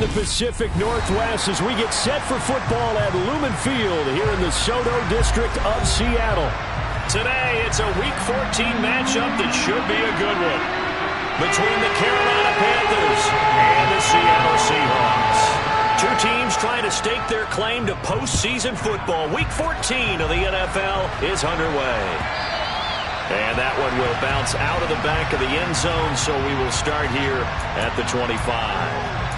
the Pacific Northwest as we get set for football at Lumen Field here in the Soto District of Seattle. Today, it's a Week 14 matchup that should be a good one between the Carolina Panthers and the Seattle Seahawks. Two teams trying to stake their claim to postseason football. Week 14 of the NFL is underway. And that one will bounce out of the back of the end zone, so we will start here at the 25.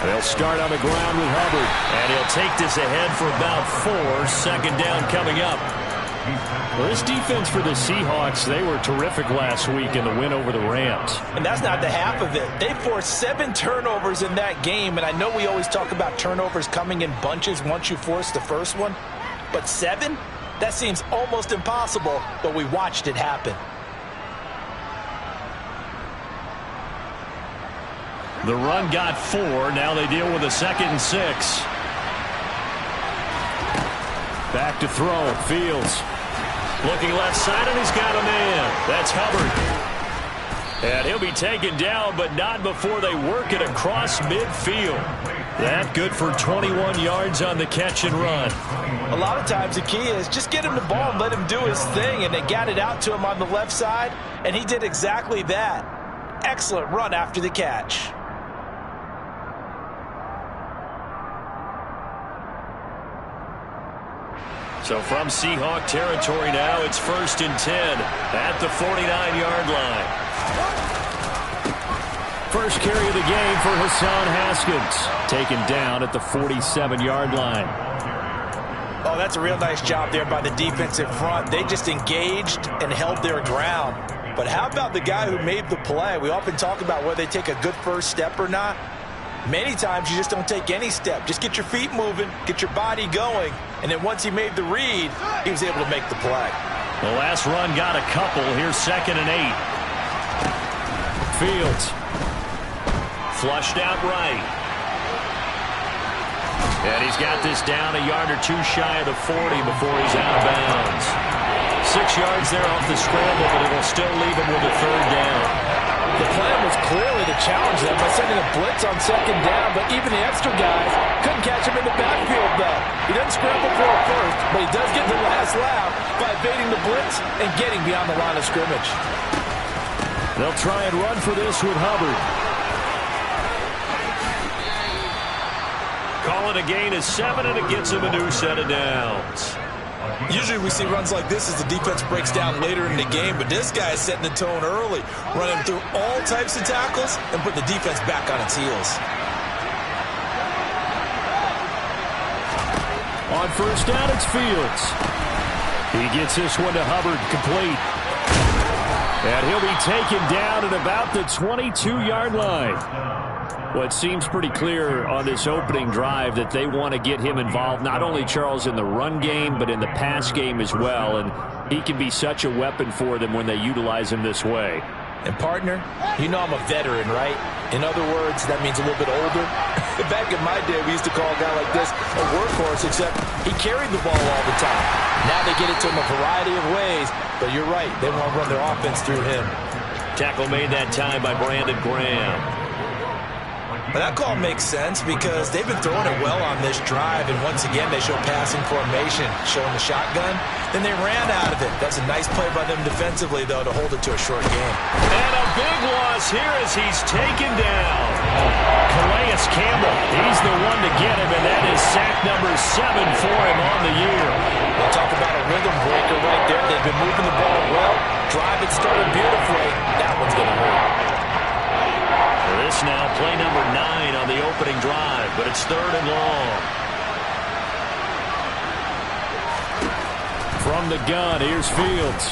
They'll start on the ground with Hubbard, and he'll take this ahead for about 4. Second down coming up. Well, this defense for the Seahawks, they were terrific last week in the win over the Rams. And that's not the half of it. They forced 7 turnovers in that game, and I know we always talk about turnovers coming in bunches once you force the first one, but 7? That seems almost impossible, but we watched it happen. The run got 4. Now they deal with a 2nd and 6. Back to throw. Fields. Looking left side, and he's got a man. That's Hubbard. And he'll be taken down, but not before they work it across midfield. That good for 21 yards on the catch and run. A lot of times the key is just get him the ball and let him do his thing, and they got it out to him on the left side, and he did exactly that. Excellent run after the catch. So from Seahawk territory now, it's 1st and 10 at the 49-yard line. First carry of the game for Hassan Haskins. Taken down at the 47-yard line. Oh, that's a real nice job there by the defensive front. They just engaged and held their ground. But how about the guy who made the play? We often talk about whether they take a good first step or not. Many times you just don't take any step. Just get your feet moving, get your body going, and then once he made the read, he was able to make the play. The last run got a couple. Here's 2nd and 8. Fields. Flushed out right. And he's got this down a yard or 2 shy of the 40 before he's out of bounds. 6 yards there off the scramble, but it'll still leave him with a 3rd down. The plan was clearly to challenge them by sending a blitz on 2nd down, but even the extra guys couldn't catch him in the backfield, though. He doesn't scramble for it first, but he does get the last laugh by evading the blitz and getting beyond the line of scrimmage. They'll try and run for this with Hubbard. Call it a gain of 7, and it gets him a new set of downs. Usually we see runs like this as the defense breaks down later in the game, but this guy is setting the tone early, running through all types of tackles and put the defense back on its heels. On 1st down, it's Fields. He gets this one to Hubbard, complete. And he'll be taken down at about the 22-yard line. Well, it seems pretty clear on this opening drive that they want to get him involved, not only, Charles, in the run game, but in the pass game as well. And he can be such a weapon for them when they utilize him this way. And, partner, you know I'm a veteran, right? In other words, that means a little bit older. Back in my day, we used to call a guy like this a workhorse, except he carried the ball all the time. Now they get it to him a variety of ways, but you're right. They want to run their offense through him. Tackle made that time by Brandon Graham. But that call makes sense because they've been throwing it well on this drive, and once again they show passing formation, showing the shotgun. Then they ran out of it. That's a nice play by them defensively, though, to hold it to a short game. And a big loss here as he's taken down. Calais Campbell, he's the one to get him, and that is sack number 7 for him on the year. We'll talk about a rhythm breaker right there. They've been moving the ball well. Drive it started beautifully. That one's going to hurt. This now play number 9 on the opening drive, but it's 3rd and long. From the gun, here's Fields.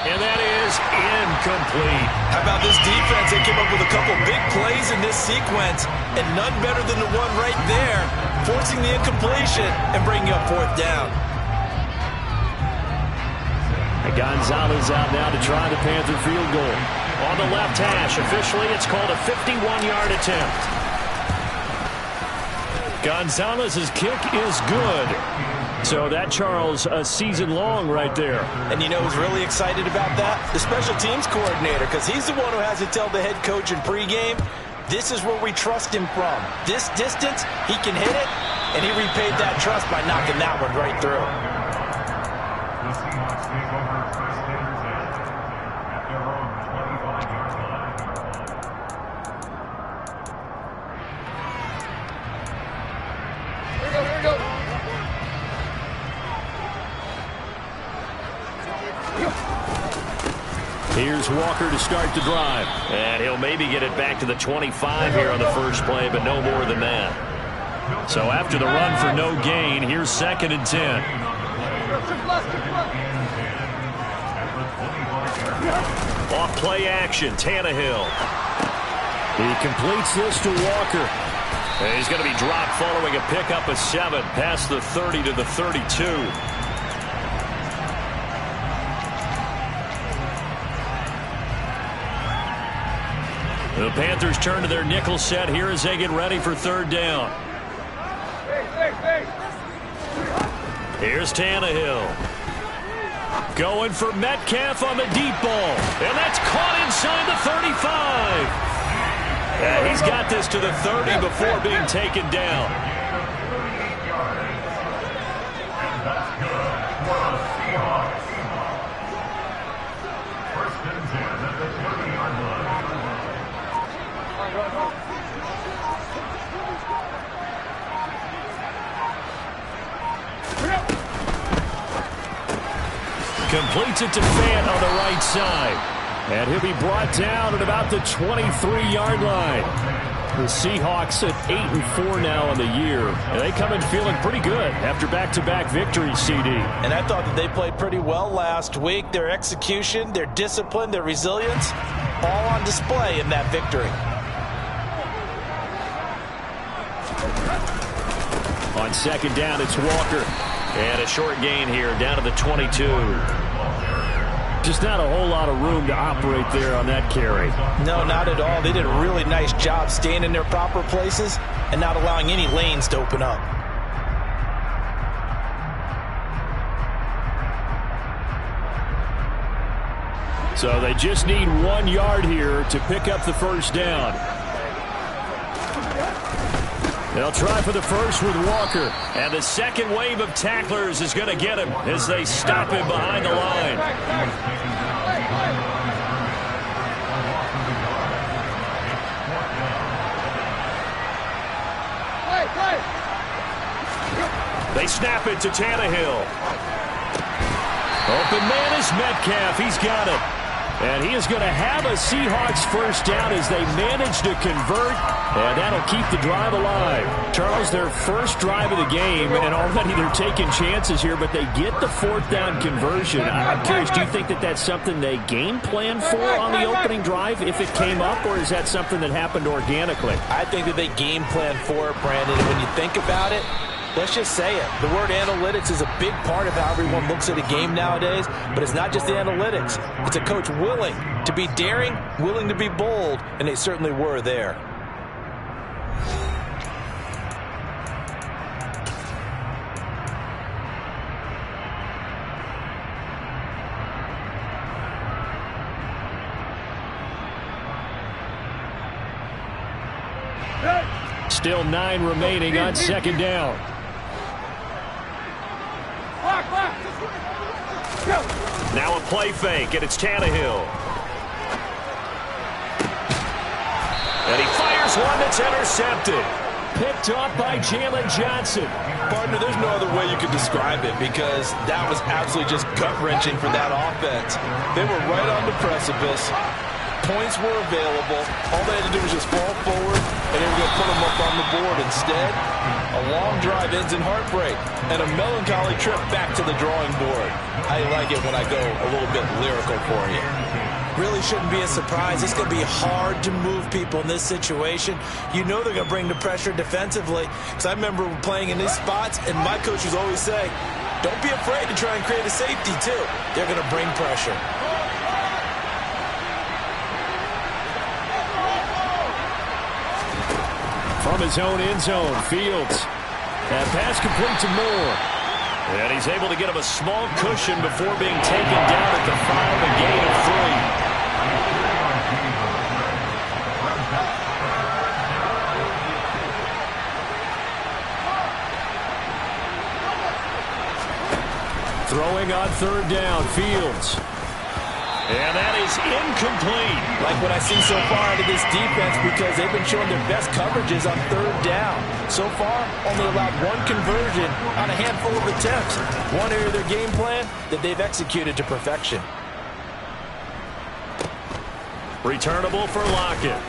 And that is incomplete. How about this defense? They came up with a couple big plays in this sequence, and none better than the one right there, forcing the incompletion and bringing up 4th down. Gonzalez out now to try the Panther field goal. On the left hash, officially it's called a 51-yard attempt. Gonzalez's kick is good. So that, Charles, a season long right there. And you know who's really excited about that? The special teams coordinator, because he's the one who has to tell the head coach in pregame, this is where we trust him from. This distance, he can hit it, and he repaid that trust by knocking that one right through. Here's Walker to start the drive. And he'll maybe get it back to the 25 here on the first play, but no more than that. So after the run for no gain, here's 2nd and 10. Off play action, Tannehill. He completes this to Walker. And he's going to be dropped following a pickup of 7 past the 30 to the 32. The Panthers turn to their nickel set here as they get ready for 3rd down. Here's Tannehill. Going for Metcalf on the deep ball. And that's caught inside the 35. And he's got this to the 30 before being taken down. Completes it to Fant on the right side. And he'll be brought down at about the 23-yard line. The Seahawks at 8-4 now on the year. And they come in feeling pretty good after back-to-back victories, CD. And I thought that they played pretty well last week. Their execution, their discipline, their resilience, all on display in that victory. On 2nd down, it's Walker. And a short gain here, down to the 22. Just not a whole lot of room to operate there on that carry. No, not at all. They did a really nice job staying in their proper places and not allowing any lanes to open up. So they just need 1 yard here to pick up the 1st down. They'll try for the first with Walker. And the second wave of tacklers is going to get him as they stop him behind the line. They snap it to Tannehill. Open man is Metcalf. He's got it. And he is going to have a Seahawks 1st down as they manage to convert. And that'll keep the drive alive. Charles, their first drive of the game, and already they're taking chances here, but they get the 4th down conversion. I'm curious, do you think that that's something they game plan for on the opening drive if it came up, or is that something that happened organically? I think that they game plan for it, Brandon. And when you think about it, let's just say it. The word analytics is a big part of how everyone looks at a game nowadays, but it's not just the analytics. It's a coach willing to be daring, willing to be bold, and they certainly were there. Still 9 remaining on 2nd down. Now a play fake, and it's Tannehill. And he fires one that's intercepted. Picked off by Jalen Johnson. Partner, there's no other way you could describe it because that was absolutely just gut-wrenching for that offense. They were right on the precipice. Points were available. All they had to do was just fall forward, and they were going to put them up on the board. Instead, a long drive ends in heartbreak and a melancholy trip back to the drawing board. I like it when I go a little bit lyrical for you. Really shouldn't be a surprise. It's going to be hard to move people in this situation. You know they're going to bring the pressure defensively. Because I remember playing in these spots, and my coach would always say, Don't be afraid to try and create a safety, too. They're going to bring pressure. From his own end zone, Fields. That pass complete to Moore. And he's able to get him a small cushion before being taken down at the 5, a gain of 3. Throwing on third down, Fields. And that is incomplete. Like what I see so far out of this defense, because they've been showing their best coverages on third down. So far, only allowed one conversion on a handful of attempts. One area of their game plan that they've executed to perfection. Returnable for Lockett.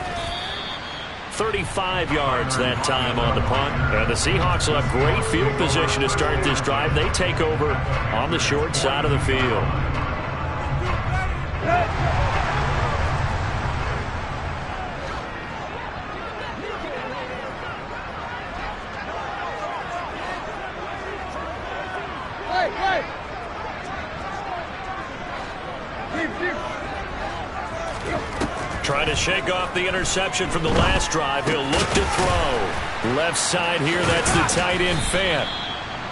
35 yards that time on the punt. And the Seahawks will have great field position to start this drive. They take over on the short side of the field. Trying to shake off the interception from the last drive. He'll look to throw. Left side here, that's the tight end Fant.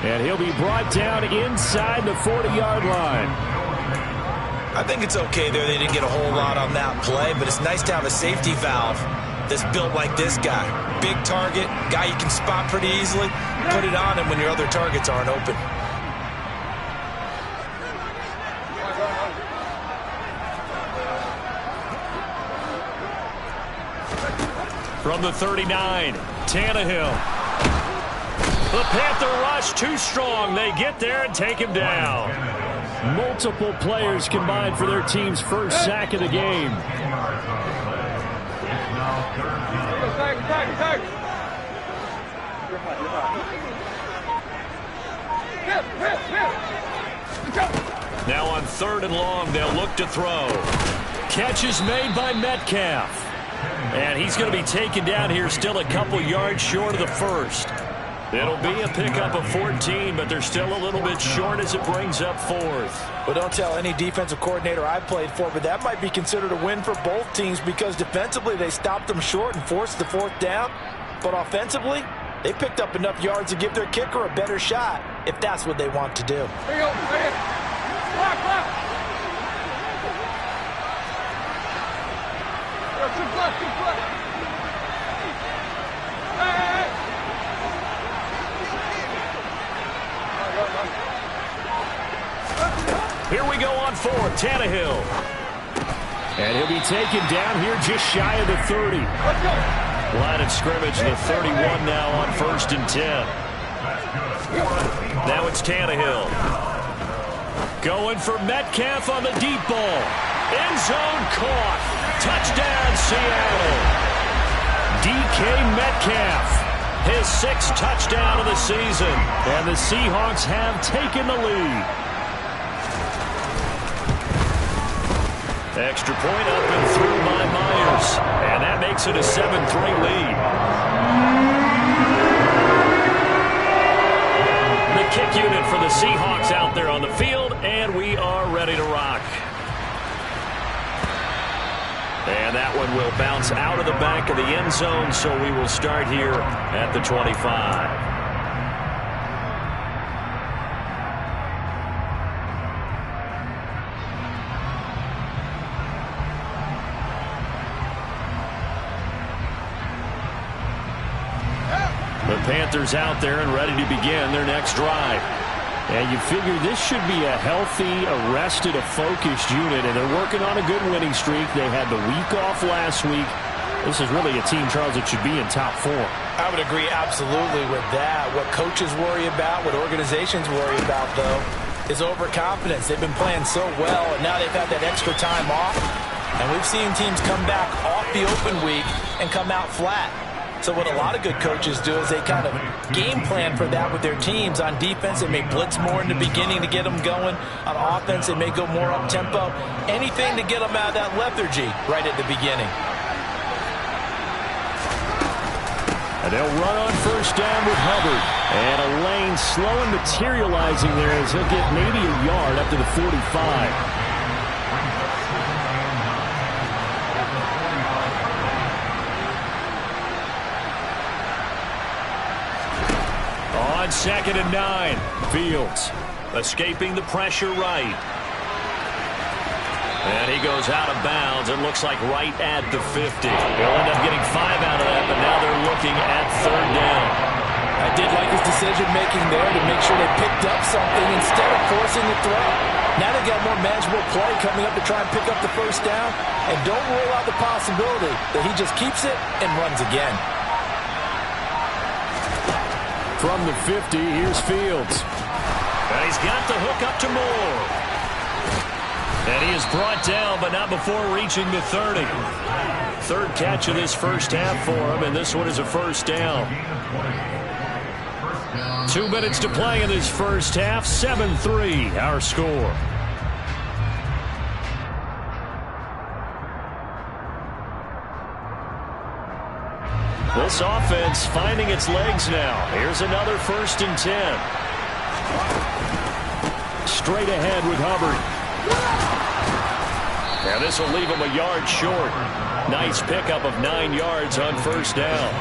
And he'll be brought down inside the 40-yard line. I think it's okay there. They didn't get a whole lot on that play, but it's nice to have a safety valve that's built like this guy. Big target, guy you can spot pretty easily. Put it on him when your other targets aren't open. From the 39, Tannehill. The Panther rush too strong. They get there and take him down. Multiple players combined for their team's first sack of the game. Now on 3rd and long, they'll look to throw. Catch is made by Metcalf. And he's going to be taken down here still a couple yards short of the first. It'll be a pickup of 14, but they're still a little bit short as it brings up 4th. Well, don't tell any defensive coordinator I've played for, but that might be considered a win for both teams because defensively they stopped them short and forced the 4th down. But offensively, they picked up enough yards to give their kicker a better shot if that's what they want to do. Here we go on 4th, Tannehill. And he'll be taken down here just shy of the 30. Line of scrimmage, the 31 now on 1st and 10. Now it's Tannehill. Going for Metcalf on the deep ball. End zone caught. Touchdown, Seattle. DK Metcalf, his 6th touchdown of the season. And the Seahawks have taken the lead. Extra point up and through by Myers. And that makes it a 7-3 lead. The kick unit for the Seahawks out there on the field, and we are ready to rock. And that one will bounce out of the back of the end zone, so we will start here at the 25. The Panthers out there and ready to begin their next drive. And you figure this should be a healthy, arrested, a focused unit, and they're working on a good winning streak. They had the week off last week. This is really a team, Charles, that should be in top 4. I would agree absolutely with that. What coaches worry about, what organizations worry about, though, is overconfidence. They've been playing so well, and now they've had that extra time off. And we've seen teams come back off the open week and come out flat. So what a lot of good coaches do is they kind of game plan for that with their teams. On defense, they may blitz more in the beginning to get them going. On offense, they may go more up-tempo. Anything to get them out of that lethargy right at the beginning. And they'll run on first down with Hubbard. And a lane slow and materializing there as he'll get maybe a yard up to the 45. On 2nd and 9, Fields escaping the pressure right. And he goes out of bounds. It looks like right at the 50. They'll end up getting 5 out of that, but now they're looking at 3rd down. I did like his decision-making there to make sure they picked up something instead of forcing the throw. Now they got more manageable play coming up to try and pick up the 1st down. And don't rule out the possibility that he just keeps it and runs again. From the 50, here's Fields. And he's got the hook up to Moore. And he is brought down, but not before reaching the 30. 3rd catch of this first half for him, and this one is a 1st down. 2 minutes to play in this first half. 7-3, our score. This offense finding its legs now. Here's another 1st and 10. Straight ahead with Hubbard. Now this will leave him a yard short. Nice pickup of 9 yards on 1st down.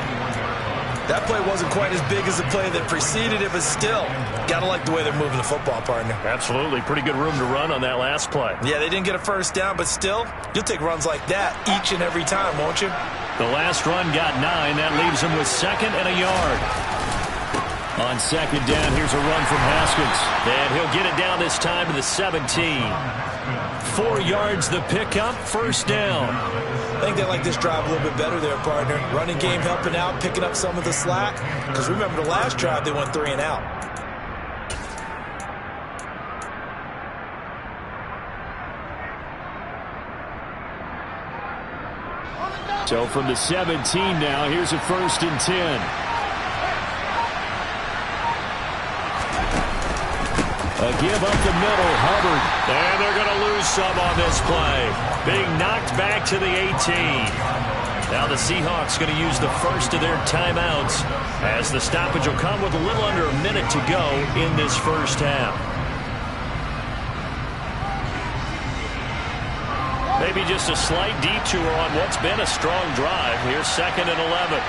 That play wasn't quite as big as the play that preceded it, but still, got to like the way they're moving the football, partner. Absolutely. Pretty good room to run on that last play. Yeah, they didn't get a 1st down, but still, you'll take runs like that each and every time, won't you? The last run got 9. That leaves him with 2nd and a yard. On 2nd down, here's a run from Haskins. And he'll get it down this time to the 17. 4 yards the pickup, 1st down. I think they like this drive a little bit better there, partner. Running game helping out, picking up some of the slack. Because remember the last drive, they went 3 and out. So from the 17 now, here's a 1st and 10. A give up the middle, Hubbard. And they're going to lose some on this play. Being knocked back to the 18. Now the Seahawks going to use the first of their timeouts as the stoppage will come with a little under a minute to go in this first half. Maybe just a slight detour on what's been a strong drive. Here's 2nd and 11.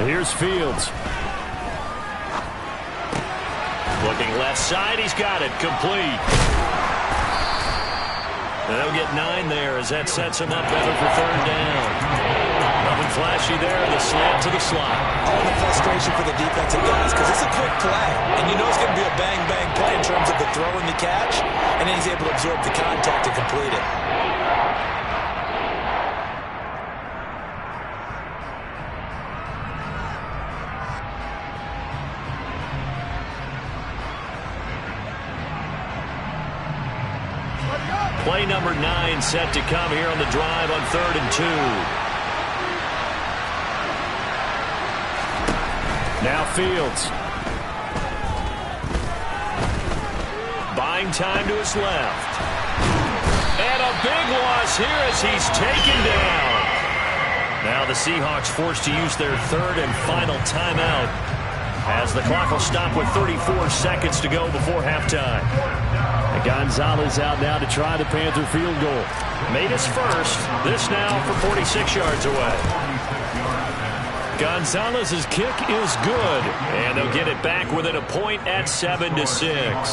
Here's Fields. Looking left side, he's got it, complete. They'll get 9 there as that sets him up better for 3rd down. Nothing flashy there, the slant to the slot. All the frustration for the defensive guys because it's a quick play. And you know it's going to be a bang-bang play in terms of the throw and the catch. And then he's able to absorb the contact to complete it. Play number 9 set to come here on the drive on 3rd and 2. Now Fields. Buying time to his left. And a big loss here as he's taken down. Now the Seahawks forced to use their 3rd and final timeout as the clock will stop with 34 seconds to go before halftime. Gonzalez out now to try the Panther field goal. Made his first. This now from 46 yards away. Gonzalez's kick is good. And they'll get it back within a point at 7-6.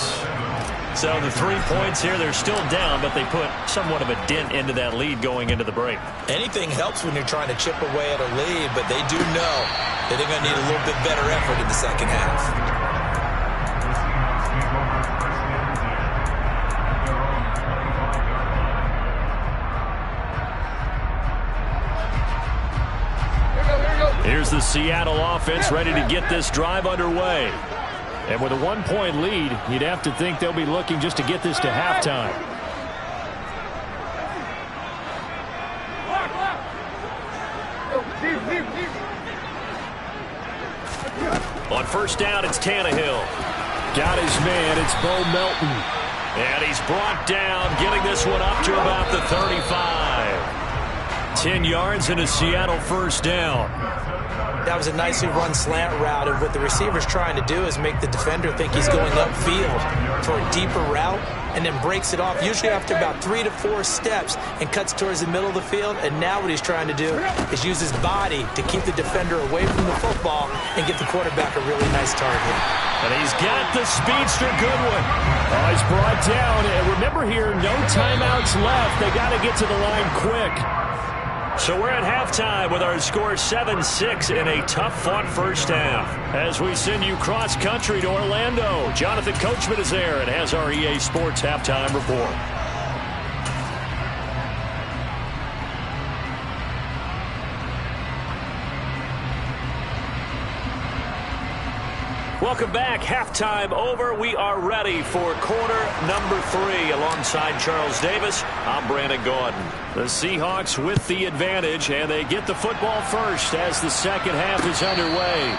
So the 3 points here, they're still down, but they put somewhat of a dent into that lead going into the break. Anything helps when you're trying to chip away at a lead, but they do know that they're going to need a little bit better effort in the second half. Here's the Seattle offense ready to get this drive underway. And with a 1-point lead, you'd have to think they'll be looking just to get this to halftime. first down, it's Tannehill. Got his man. It's Bo Melton. And he's brought down, getting this one up to about the 35. 10 yards and a Seattle first down. That was a nicely run slant route, and what the receiver's trying to do is make the defender think he's going upfield for a deeper route, and then breaks it off, usually after about 3 to 4 steps, and cuts towards the middle of the field. And now what he's trying to do is use his body to keep the defender away from the football and get the quarterback a really nice target. And he's got the speedster Goodwin. Oh, he's brought down. And remember here, no timeouts left. They got to get to the line quick. So we're at halftime with our score 7-6 in a tough-fought first half. As we send you cross-country to Orlando, Jonathan Coachman is there and has our EA Sports halftime report. Welcome back. Halftime over. We are ready for quarter number 3. Alongside Charles Davis, I'm Brandon Gaudin. The Seahawks with the advantage, and they get the football first as the second half is underway.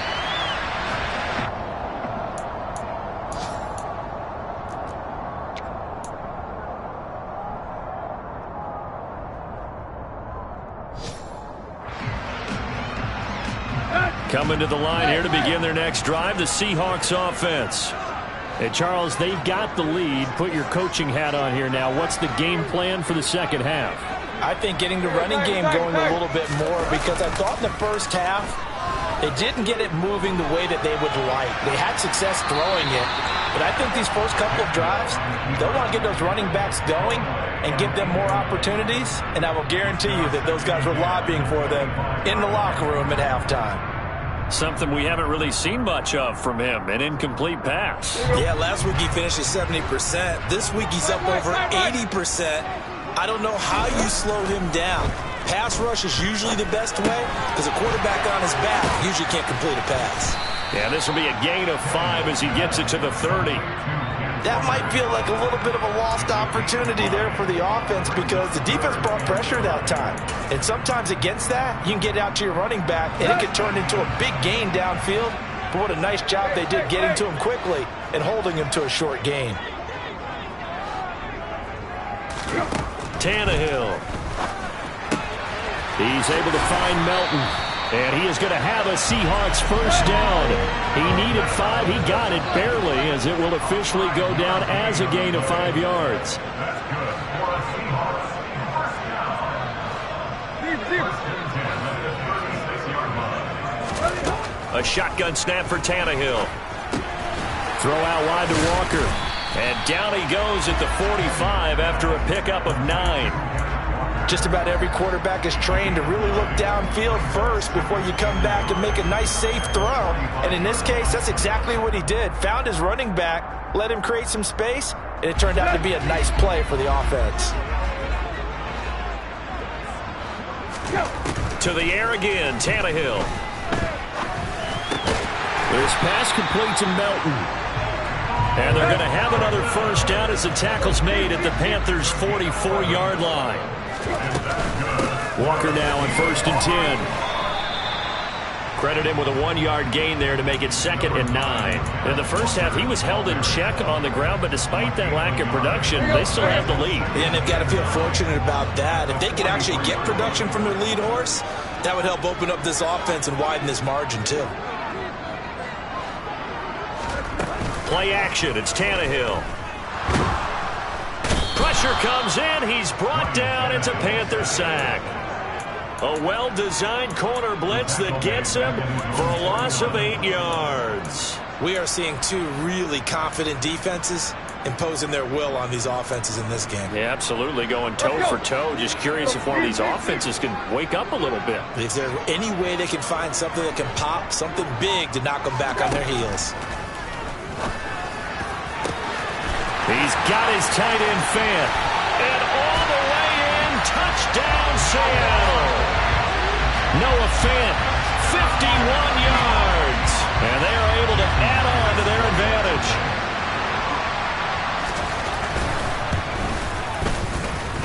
Coming to the line here to begin their next drive, the Seahawks offense. Hey, Charles, they've got the lead. Put your coaching hat on here now. What's the game plan for the second half? I think getting the running game going a little bit more, because I thought in the first half they didn't get it moving the way that they would like. They had success throwing it, but I think these first couple of drives, they'll want to get those running backs going and give them more opportunities, and I will guarantee you that those guys were lobbying for them in the locker room at halftime. Something we haven't really seen much of from him, an incomplete pass. Yeah, last week he finished at 70%. This week he's up over 80%. I don't know how you slow him down. Pass rush is usually the best way, because a quarterback on his back usually can't complete a pass. Yeah, this will be a gain of 5 as he gets it to the 30. That might feel like a little bit of a lost opportunity there for the offense, because the defense brought pressure that time. And sometimes against that, you can get out to your running back, and it can turn into a big gain downfield. But what a nice job they did getting to him quickly and holding him to a short gain. Tannehill. He's able to find Melton. And he is going to have a Seahawks first down. He needed 5. He got it barely, as it will officially go down as a gain of 5 yards. A shotgun snap for Tannehill. Throw out wide to Walker. And down he goes at the 45 after a pickup of 9. Just about every quarterback is trained to really look downfield first before you come back and make a nice, safe throw. And in this case, that's exactly what he did. Found his running back, let him create some space, and it turned out to be a nice play for the offense. To the air again, Tannehill. This pass complete to Melton. And they're going to have another first down as the tackle's made at the Panthers' 44-yard line. Walker now on 1st and 10. Credit him with a 1-yard gain there to make it 2nd and 9. In the first half, he was held in check on the ground, but despite that lack of production, they still have the lead. And they've got to feel fortunate about that. If they could actually get production from their lead horse, that would help open up this offense and widen this margin too. Play action, it's Tannehill. Pressure comes in, he's brought down, it's a Panther sack. A well-designed corner blitz that gets him for a loss of 8 yards. We are seeing two really confident defenses imposing their will on these offenses in this game. Yeah, absolutely, going toe for toe. Just curious if one of these offenses can wake up a little bit. Is there any way they can find something that can pop, something big to knock them back on their heels? He's got his tight end fan. And all the way in, touchdown Seattle. Noah Fant, 51 yards. And they are able to add on to their advantage.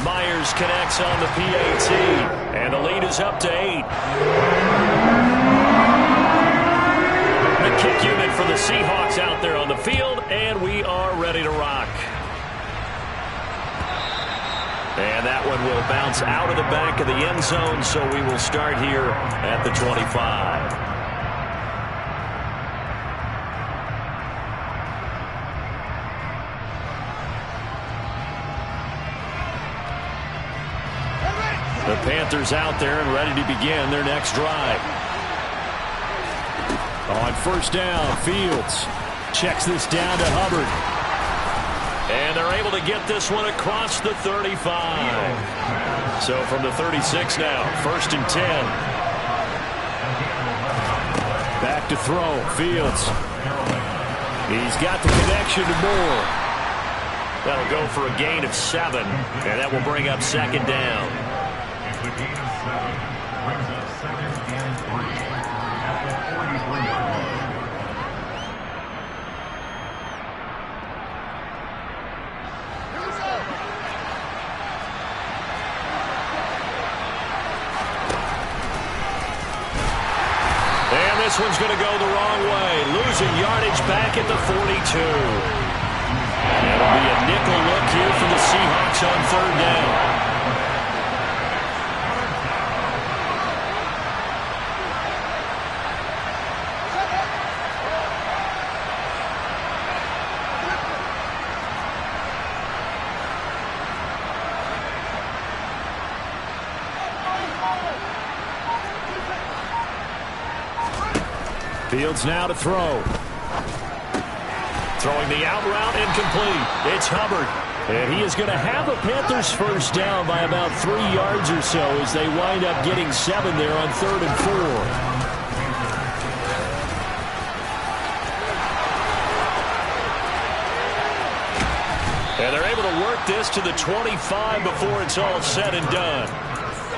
Myers connects on the PAT. And the lead is up to 8. The kick unit for the Seahawks out there on the field, and we are ready to rock. And that one will bounce out of the back of the end zone, so we will start here at the 25. The Panthers out there and ready to begin their next drive. On first down, Fields checks this down to Hubbard. And they're able to get this one across the 35. So from the 36 now, 1st and 10. Back to throw, Fields. He's got the connection to Moore. That'll go for a gain of 7, and that will bring up 2nd down. And this one's going to go the wrong way, losing yardage back at the 42. It'll be a nickel look here for the Seahawks on 3rd down. Fields now to throw. Throwing the out route incomplete. It's Hubbard. And he is going to have the Panthers first down by about 3 yards or so as they wind up getting 7 there on 3rd and 4. And they're able to work this to the 25 before it's all said and done.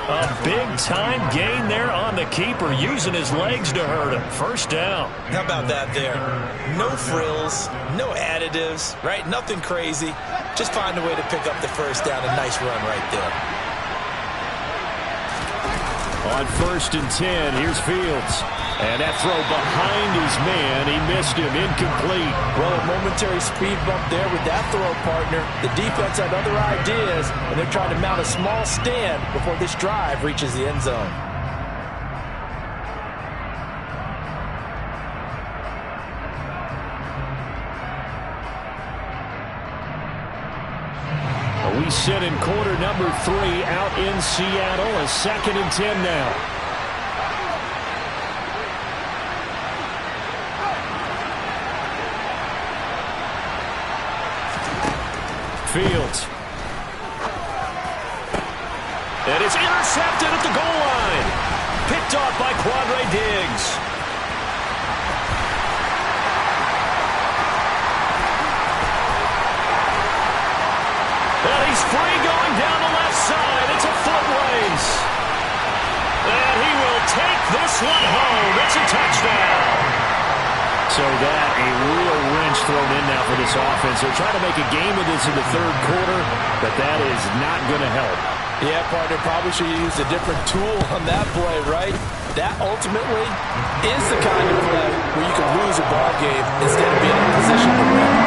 A big-time gain there on the keeper, using his legs to hurt him. First down. How about that there? No frills, no additives, right? Nothing crazy. Just find a way to pick up the first down. A nice run right there. On 1st and 10, here's Fields. And that throw behind his man, he missed him, incomplete. Well, a momentary speed bump there with that throw, partner. The defense had other ideas, and they're trying to mount a small stand before this drive reaches the end zone. We sit in quarter number 3 out in Seattle, a 2nd and 10 now. Fields. And it's intercepted at the goal line. Picked off by Quandre Diggs. And he's free going down the left side. It's a foot race. And he will take this one home. It's a touchdown. So that a real wrench thrown in now for this offense. They're trying to make a game of this in the 3rd quarter, but that is not going to help. Yeah, partner, probably should have used a different tool on that play, right? That ultimately is the kind of play where you can lose a ball game instead of being in a position to win.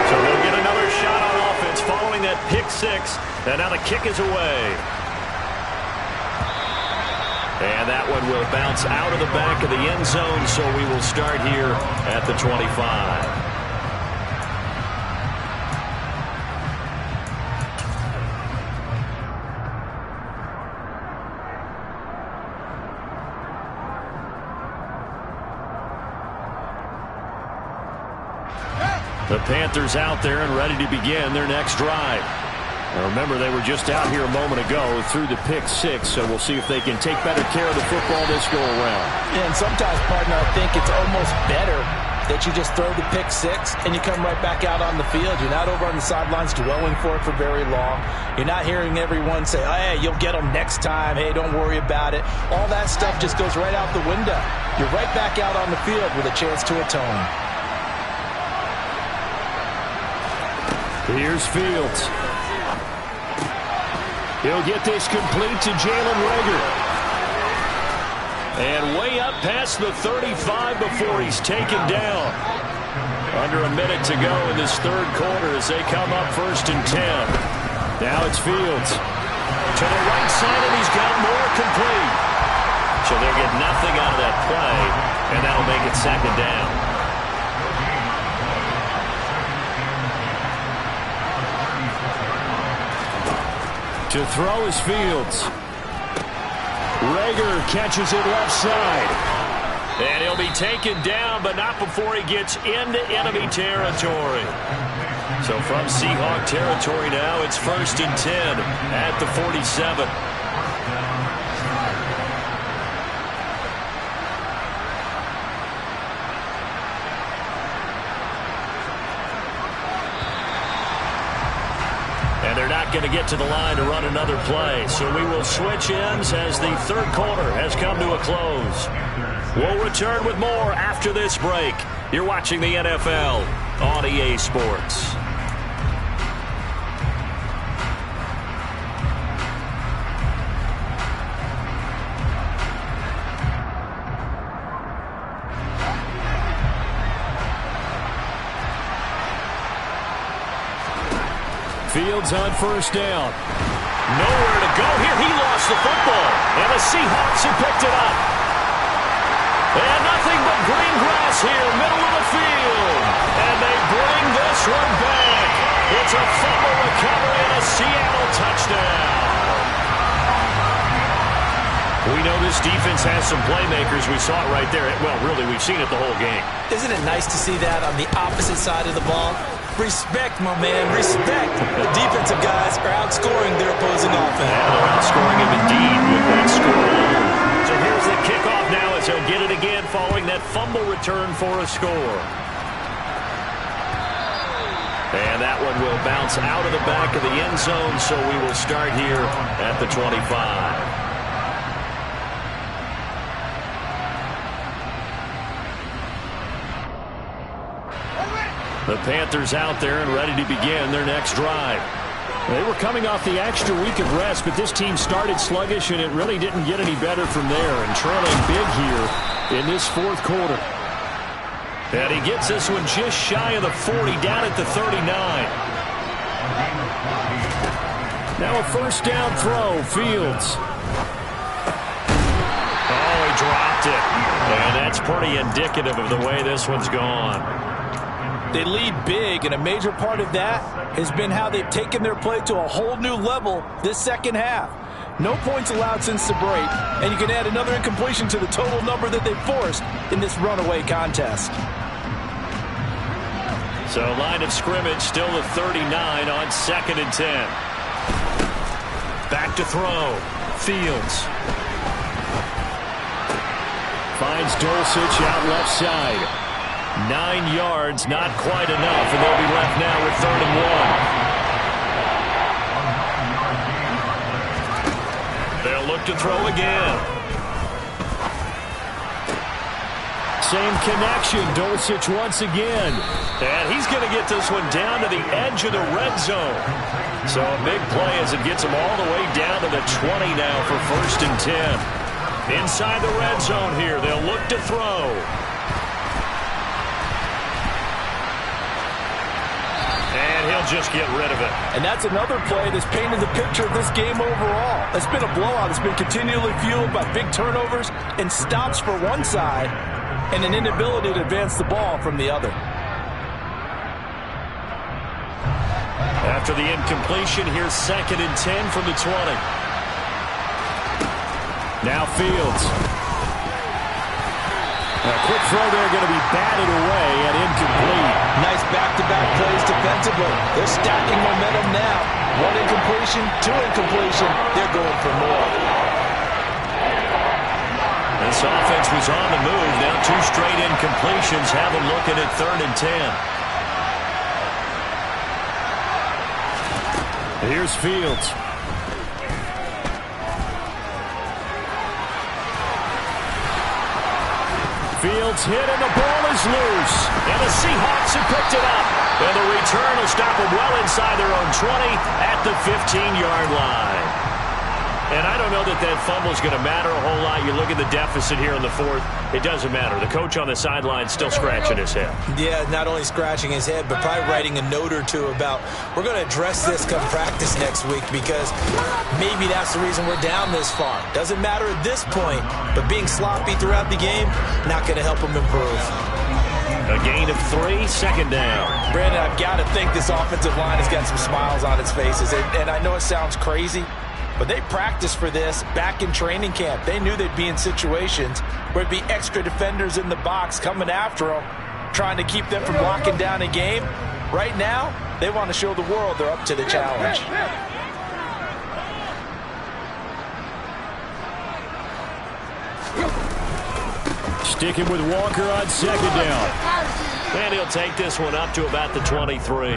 So they'll get another shot on offense following that pick 6, and now the kick is away. And that one will bounce out of the back of the end zone, so we will start here at the 25. The Panthers out there and ready to begin their next drive. Now remember, they were just out here a moment ago through the pick 6, so we'll see if they can take better care of the football this go around. And sometimes, partner, I think it's almost better that you just throw the pick 6 and you come right back out on the field. You're not over on the sidelines dwelling for it for very long. You're not hearing everyone say, oh, hey, you'll get them next time. Hey, don't worry about it. All that stuff just goes right out the window. You're right back out on the field with a chance to atone. Here's Fields. He'll get this complete to Jalen Reagor. And way up past the 35 before he's taken down. Under a minute to go in this third quarter as they come up 1st and 10. Now it's Fields. To the right side, and he's got more complete. So they'll get nothing out of that play, and that'll make it 2nd down. To throw is Fields. Rager catches it left side. And he'll be taken down, but not before he gets into enemy territory. So from Seahawk territory now, it's 1st and 10 at the 47. And they're not going to get to the line to run another play. So we will switch ends as the third quarter has come to a close. We'll return with more after this break. You're watching the NFL on EA Sports. Fields on 1st down. Nowhere to go here. He lost the football. And the Seahawks have picked it up. And nothing but green grass here, middle of the field. And they bring this one back. It's a fumble recovery and a Seattle touchdown. We know this defense has some playmakers. We saw it right there. Well, really, we've seen it the whole game. Isn't it nice to see that on the opposite side of the ball? Respect, my man, respect. The defensive guys are outscoring their opposing offense. Yeah, they're outscoring him indeed with that score. So here's the kickoff now as he'll get it again following that fumble return for a score. And that one will bounce out of the back of the end zone, so we will start here at the 25. The Panthers out there and ready to begin their next drive. They were coming off the extra week of rest, but this team started sluggish, and it really didn't get any better from there. And trailing big here in this fourth quarter. And he gets this one just shy of the 40, down at the 39. Now a 1st down throw, Fields. Oh, he dropped it. And that's pretty indicative of the way this one's gone. They lead big, and a major part of that has been how they've taken their play to a whole new level this second half. No points allowed since the break, and you can add another incompletion to the total number that they've forced in this runaway contest. So line of scrimmage still the 39 on 2nd and 10. Back to throw. Fields. Finds Dulcich out left side. 9 yards, not quite enough, and they'll be left now with 3rd and 1. They'll look to throw again. Same connection, Dulcich once again. And he's going to get this one down to the edge of the red zone. So a big play as it gets him all the way down to the 20 now for 1st and 10. Inside the red zone here, they'll look to throw. He'll just get rid of it. And that's another play that's painted the picture of this game overall. It's been a blowout. It's been continually fueled by big turnovers and stops for one side and an inability to advance the ball from the other. After the incompletion, here's 2nd and 10 from the 20. Now Fields. A quick throw there, going to be batted away and incomplete. Nice back-to-back plays defensively. They're stacking momentum now. 1 incompletion, 2 incompletion. They're going for more. This offense was on the move. Now 2 straight incompletions have them looking at 3rd and 10. Here's Fields. Fields hit, and the ball is loose. And the Seahawks have picked it up. And the return will stop them well inside their own 20 at the 15-yard line. And I don't know that fumble is going to matter a whole lot. You look at the deficit here in the fourth. It doesn't matter. The coach on the sideline still scratching his head. Yeah, not only scratching his head, but probably writing a note or two about, we're going to address this come practice next week because maybe that's the reason we're down this far. Doesn't matter at this point, but being sloppy throughout the game, not going to help him improve. A gain of 3, second down. Brandon, I've got to think this offensive line has got some smiles on its faces. And I know it sounds crazy, but they practiced for this back in training camp. They knew they'd be in situations where it'd be extra defenders in the box coming after them, trying to keep them from locking down a game. Right now, they want to show the world they're up to the challenge. Sticking with Walker on second down. And he'll take this one up to about the 23.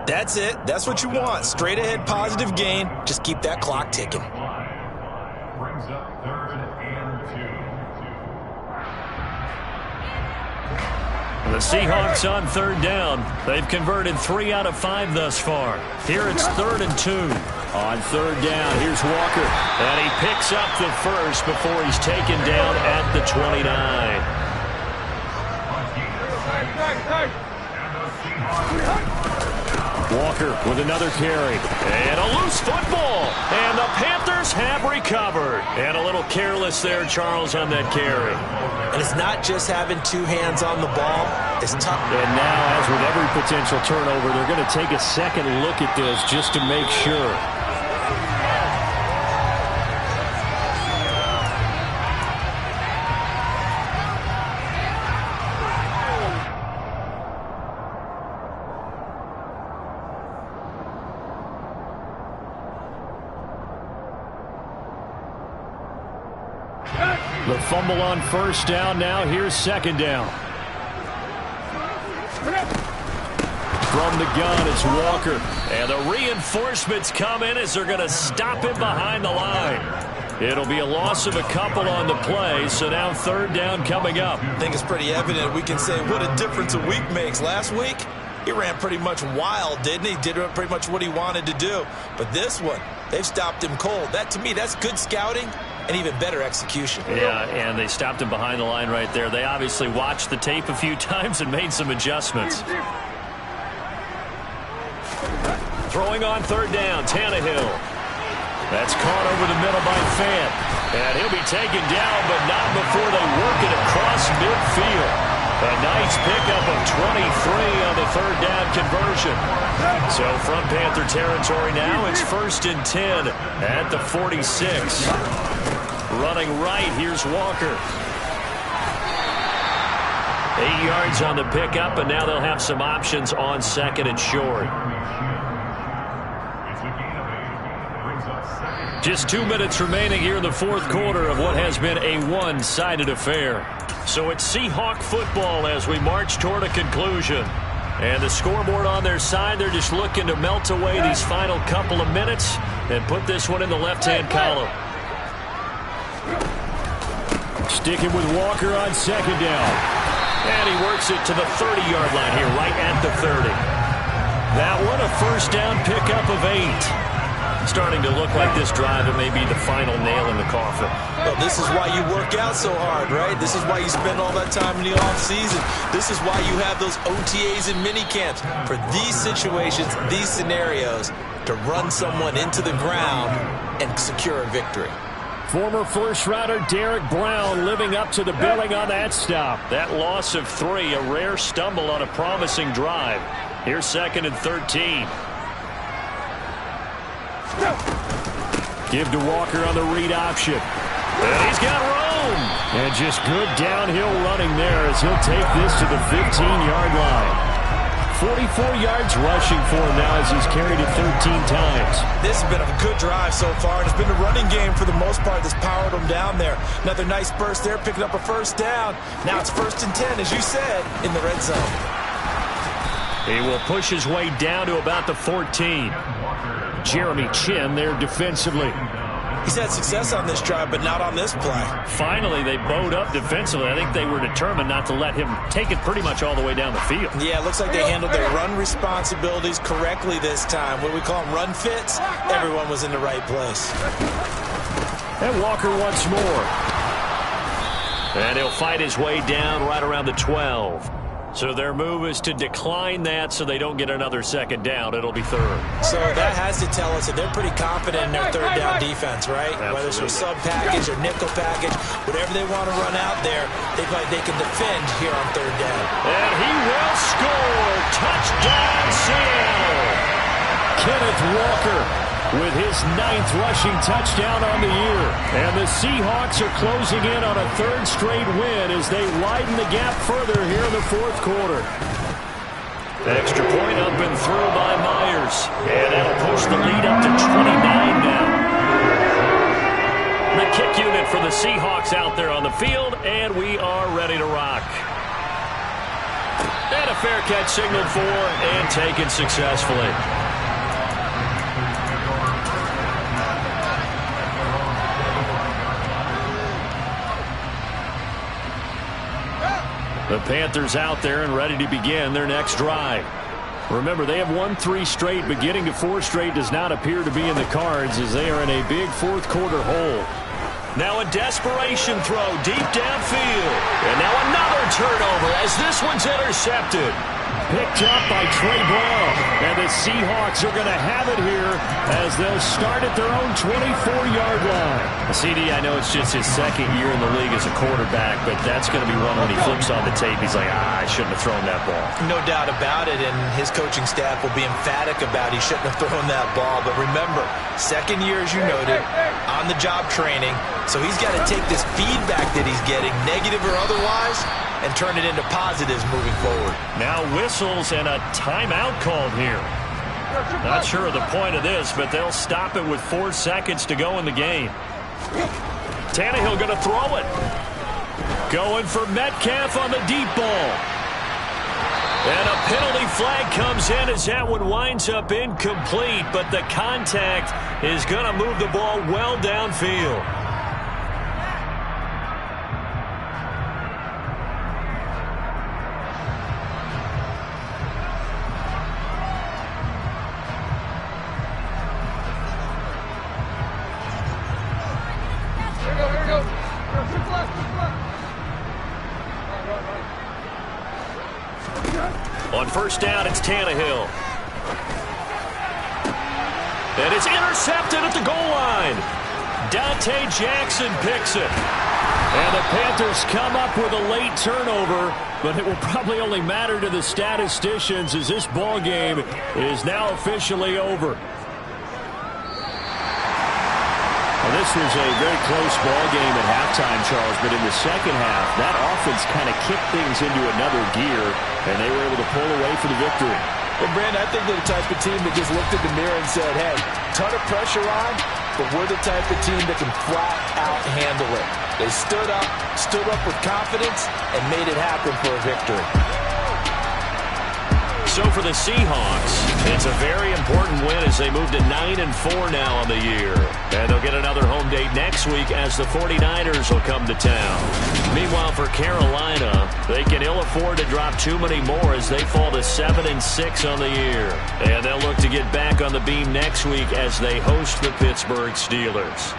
That's it. That's what you want. Straight ahead positive gain. Just keep that clock ticking. Brings up 3rd and 2. The Seahawks on 3rd down. They've converted 3 out of 5 thus far. Here it's 3rd and 2. On 3rd down, here's Walker. And he picks up the first before he's taken down at the 29. Walker with another carry. And a loose football. And the Panthers have recovered. And a little careless there, Charles, on that carry. And it's not just having 2 hands on the ball. It's tough. And now, as with every potential turnover, they're going to take a second look at this just to make sure. The fumble on 1st down. Now here's 2nd down. From the gun, it's Walker. And the reinforcements come in as they're going to stop him behind the line. It'll be a loss of a couple on the play, so now 3rd down coming up. I think it's pretty evident. We can say what a difference a week makes. Last week, he ran pretty much wild, didn't he? Did pretty much what he wanted to do. But this one, they've stopped him cold. That, to me, that's good scouting and even better execution. Yeah, and they stopped him behind the line right there. They obviously watched the tape a few times and made some adjustments. Throwing on 3rd down, Tannehill. That's caught over the middle by Fant. And he'll be taken down, but not before they work it across midfield. A nice pickup of 23 on the 3rd down conversion. So from Panther territory now, it's 1st and 10 at the 46. Running right, here's Walker. 8 yards on the pickup, and now they'll have some options on 2nd and short. Just 2 minutes remaining here in the 4th quarter of what has been a one-sided affair. So it's Seahawk football as we march toward a conclusion. And the scoreboard on their side, they're just looking to melt away these final couple of minutes and put this one in the left-hand column. Sticking with Walker on 2nd down. And he works it to the 30-yard line here, right at the 30. That one, a 1st down pickup of 8. Starting to look like this drive, it may be the final nail in the coffin. Well, this is why you work out so hard, right? This is why you spend all that time in the offseason. This is why you have those OTAs and mini camps. For these situations, these scenarios, to run someone into the ground and secure a victory. Former first-rounder Derek Brown living up to the billing on that stop. That loss of 3, a rare stumble on a promising drive. Here's 2nd and 13. Give to Walker on the read option. And he's got room. And just good downhill running there as he'll take this to the 15-yard line. 44 yards rushing for him now as he's carried it 13 times. This has been a good drive so far, and it's been the running game for the most part that's powered him down there. Another nice burst there, picking up a 1st down. Now it's 1st and 10, as you said, in the red zone. He will push his way down to about the 14. Jeremy Chin there defensively. He's had success on this drive, but not on this play. Finally, they bowed up defensively. I think they were determined not to let him take it pretty much all the way down the field. Yeah, it looks like they handled their run responsibilities correctly this time. What do we call them, run fits? Everyone was in the right place. And Walker once more. And he'll fight his way down right around the 12. So their move is to decline that so they don't get another second down. It'll be third. So that has to tell us that they're pretty confident in their third down defense, right? Absolutely. Whether it's a sub package or nickel package, whatever they want to run out there, they feel like they can defend here on third down. And he will score. Touchdown, Seattle. Kenneth Walker with his 9th rushing touchdown on the year. And the Seahawks are closing in on a third straight win as they widen the gap further here in the fourth quarter. Extra point up and through by Myers. And that'll push the lead up to 29 now. The kick unit for the Seahawks out there on the field, and we are ready to rock. And a fair catch signaled for and taken successfully. The Panthers out there and ready to begin their next drive. Remember, they have won 3 straight, but getting to 4 straight does not appear to be in the cards as they are in a big fourth quarter hole. Now a desperation throw deep downfield. And now another turnover as this one's intercepted. Picked up by Trey Brown. And the Seahawks are going to have it here as they'll start at their own 24-yard line. CD, I know it's just his second year in the league as a quarterback, but that's going to be one when he flips on the tape. He's like, I shouldn't have thrown that ball. No doubt about it, and his coaching staff will be emphatic about he shouldn't have thrown that ball. But remember, second year, as you noted, on-the-job training, so he's got to take this feedback that he's getting, negative or otherwise, and turn it into positives moving forward. Now whistles and a timeout called here. Not sure of the point of this, but they'll stop it with 4 seconds to go in the game. Tannehill going to throw it. Going for Metcalf on the deep ball. And a penalty flag comes in as that one winds up incomplete, but the contact is going to move the ball well downfield. On first down, it's Tannehill. And it's intercepted at the goal line. Dante Jackson picks it. And the Panthers come up with a late turnover, but it will probably only matter to the statisticians as this ball game is now officially over. Well, this was a very close ball game at halftime, Charles, but in the second half, that offense kind of kicked things into another gear, and they were able to pull away for the victory. Well, Brandon, I think they're the type of team that just looked in the mirror and said, hey, ton of pressure on, but we're the type of team that can flat out handle it. They stood up with confidence, and made it happen for a victory. So for the Seahawks, it's a very important win as they move to 9-4 now on the year. And they'll get another home date next week as the 49ers will come to town. Meanwhile, for Carolina, they can ill afford to drop too many more as they fall to 7-6 on the year. And they'll look to get back on the beam next week as they host the Pittsburgh Steelers.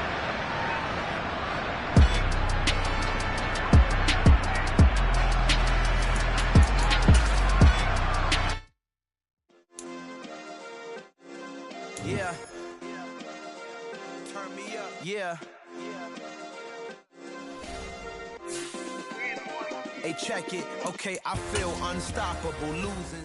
Yeah. Turn me up. Yeah. Hey, check it. Okay, I feel unstoppable losing.